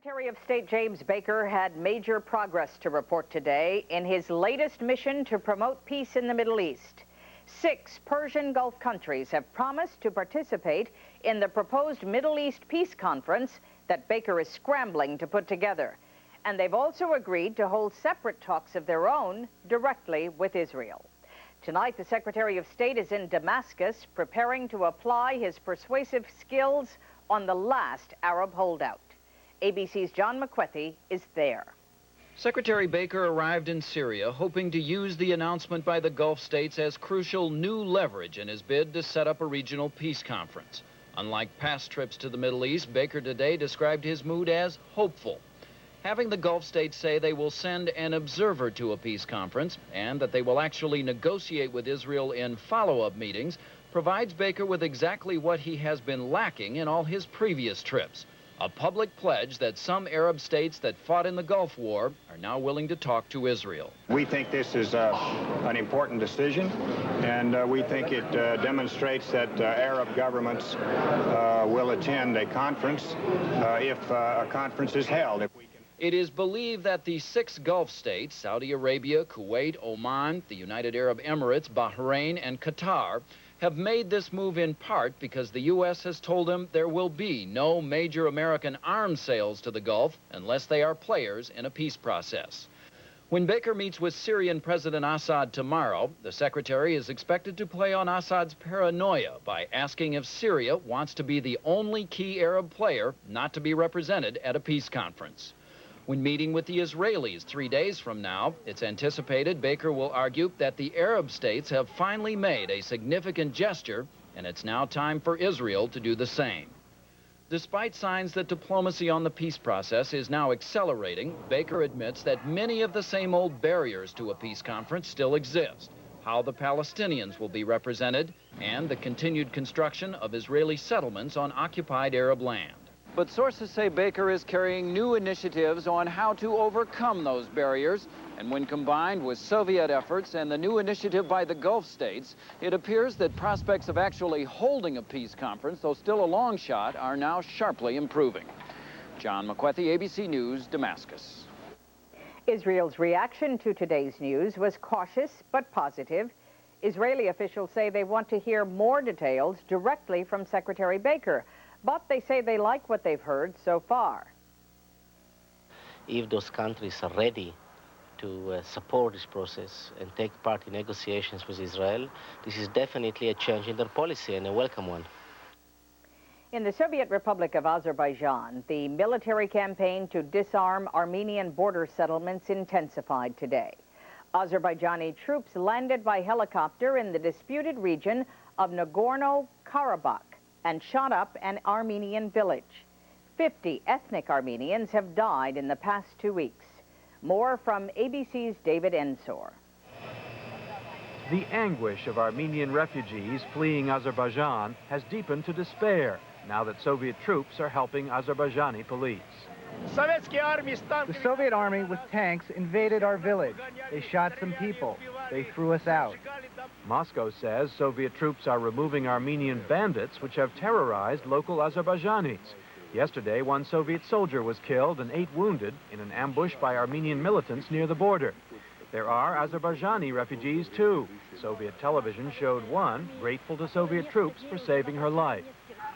Secretary of State James Baker had major progress to report today in his latest mission to promote peace in the Middle East. 6 Persian Gulf countries have promised to participate in the proposed Middle East Peace Conference that Baker is scrambling to put together. And they've also agreed to hold separate talks of their own directly with Israel. Tonight, the Secretary of State is in Damascus preparing to apply his persuasive skills on the last Arab holdout. ABC's John McWethy is there. Secretary Baker arrived in Syria hoping to use the announcement by the Gulf states as crucial new leverage in his bid to set up a regional peace conference. Unlike past trips to the Middle East, Baker today described his mood as hopeful. Having the Gulf states say they will send an observer to a peace conference and that they will actually negotiate with Israel in follow-up meetings provides Baker with exactly what he has been lacking in all his previous trips. A public pledge that some Arab states that fought in the Gulf War are now willing to talk to Israel. We think this is an important decision, and we think it demonstrates that Arab governments will attend a conference if a conference is held. It is believed that the 6 Gulf states, Saudi Arabia, Kuwait, Oman, the United Arab Emirates, Bahrain, and Qatar, have made this move in part because the U.S. has told them there will be no major American arms sales to the Gulf unless they are players in a peace process. When Baker meets with Syrian President Assad tomorrow, the secretary is expected to play on Assad's paranoia by asking if Syria wants to be the only key Arab player not to be represented at a peace conference. When meeting with the Israelis 3 days from now, it's anticipated Baker will argue that the Arab states have finally made a significant gesture, and it's now time for Israel to do the same. Despite signs that diplomacy on the peace process is now accelerating, Baker admits that many of the same old barriers to a peace conference still exist. How the Palestinians will be represented, and the continued construction of Israeli settlements on occupied Arab land. But sources say Baker is carrying new initiatives on how to overcome those barriers. And when combined with Soviet efforts and the new initiative by the Gulf states, it appears that prospects of actually holding a peace conference, though still a long shot, are now sharply improving. John McWethy, ABC News, Damascus. Israel's reaction to today's news was cautious but positive. Israeli officials say they want to hear more details directly from Secretary Baker. But they say they like what they've heard so far. If those countries are ready to support this process and take part in negotiations with Israel, this is definitely a change in their policy and a welcome one. In the Soviet Republic of Azerbaijan, the military campaign to disarm Armenian border settlements intensified today. Azerbaijani troops landed by helicopter in the disputed region of Nagorno-Karabakh and shot up an Armenian village. 50 ethnic Armenians have died in the past 2 weeks. More from ABC's David Ensor. The anguish of Armenian refugees fleeing Azerbaijan has deepened to despair now that Soviet troops are helping Azerbaijani police. The Soviet army with tanks invaded our village. They shot some people. They threw us out. Moscow says Soviet troops are removing Armenian bandits which have terrorized local Azerbaijanis. Yesterday, 1 Soviet soldier was killed and 8 wounded in an ambush by Armenian militants near the border. There are Azerbaijani refugees, too. Soviet television showed one grateful to Soviet troops for saving her life.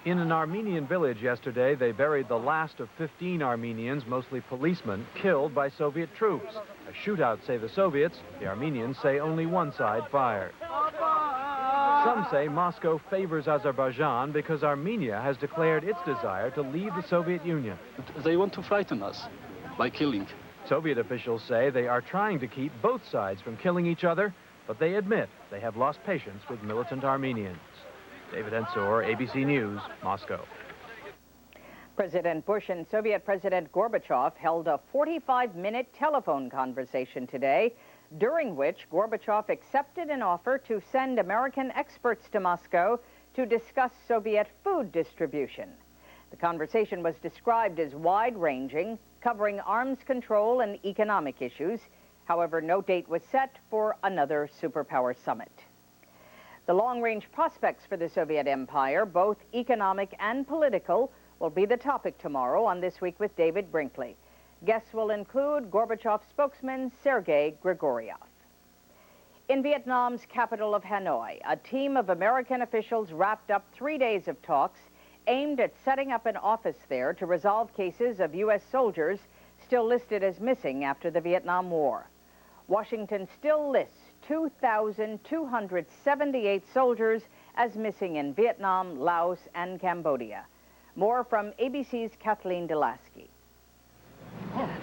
In an Armenian village yesterday, they buried the last of 15 Armenians, mostly policemen, killed by Soviet troops. A shootout, say the Soviets. The Armenians say only one side fired. Some say Moscow favors Azerbaijan because Armenia has declared its desire to leave the Soviet Union. They want to frighten us by killing. Soviet officials say they are trying to keep both sides from killing each other, but they admit they have lost patience with militant Armenians. David Ensor, ABC News, Moscow. President Bush and Soviet President Gorbachev held a 45-minute telephone conversation today, during which Gorbachev accepted an offer to send American experts to Moscow to discuss Soviet food distribution. The conversation was described as wide-ranging, covering arms control and economic issues. However, no date was set for another superpower summit. The long-range prospects for the Soviet Empire, both economic and political, will be the topic tomorrow on This Week with David Brinkley. Guests will include Gorbachev spokesman Sergei Grigoriev. In Vietnam's capital of Hanoi, a team of American officials wrapped up 3 days of talks aimed at setting up an office there to resolve cases of U.S. soldiers still listed as missing after the Vietnam War. Washington still lists 2,278 soldiers as missing in Vietnam, Laos, and Cambodia. More from ABC's Kathleen Delasky.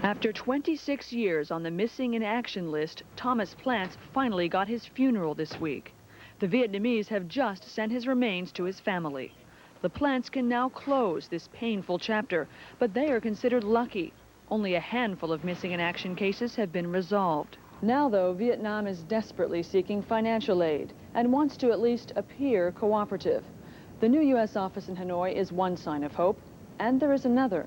After 26 years on the missing in action list, Thomas Plants finally got his funeral this week. The Vietnamese have just sent his remains to his family. The Plants can now close this painful chapter, but they are considered lucky. Only a handful of missing in action cases have been resolved. Now, though, Vietnam is desperately seeking financial aid and wants to at least appear cooperative. The new U.S. office in Hanoi is one sign of hope, and there is another.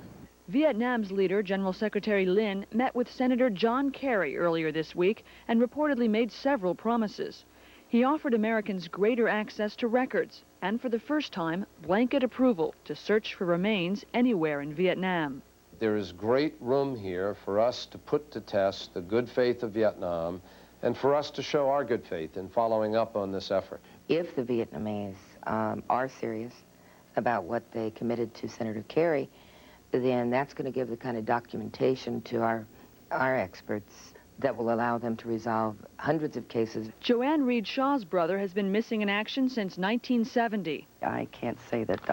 Vietnam's leader, General Secretary Lin, met with Senator John Kerry earlier this week and reportedly made several promises. He offered Americans greater access to records and, for the first time, blanket approval to search for remains anywhere in Vietnam. There is great room here for us to put to test the good faith of Vietnam and for us to show our good faith in following up on this effort. If the Vietnamese are serious about what they committed to Senator Kerry, then that's going to give the kind of documentation to our experts that will allow them to resolve hundreds of cases. Joanne Reed Shaw's brother has been missing in action since 1970. I can't say that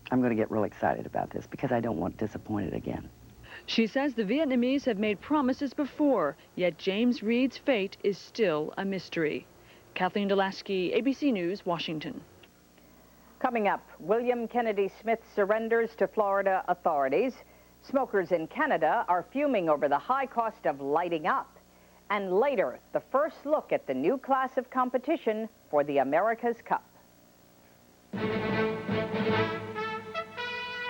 I'm going to get real excited about this because I don't want disappointed again. She says the Vietnamese have made promises before, yet James Reed's fate is still a mystery. Kathleen Delasky, ABC News, Washington. Coming up, William Kennedy Smith surrenders to Florida authorities. Smokers in Canada are fuming over the high cost of lighting up. And later, the first look at the new class of competition for the America's Cup.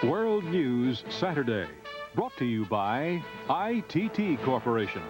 World News Saturday, brought to you by ITT Corporation.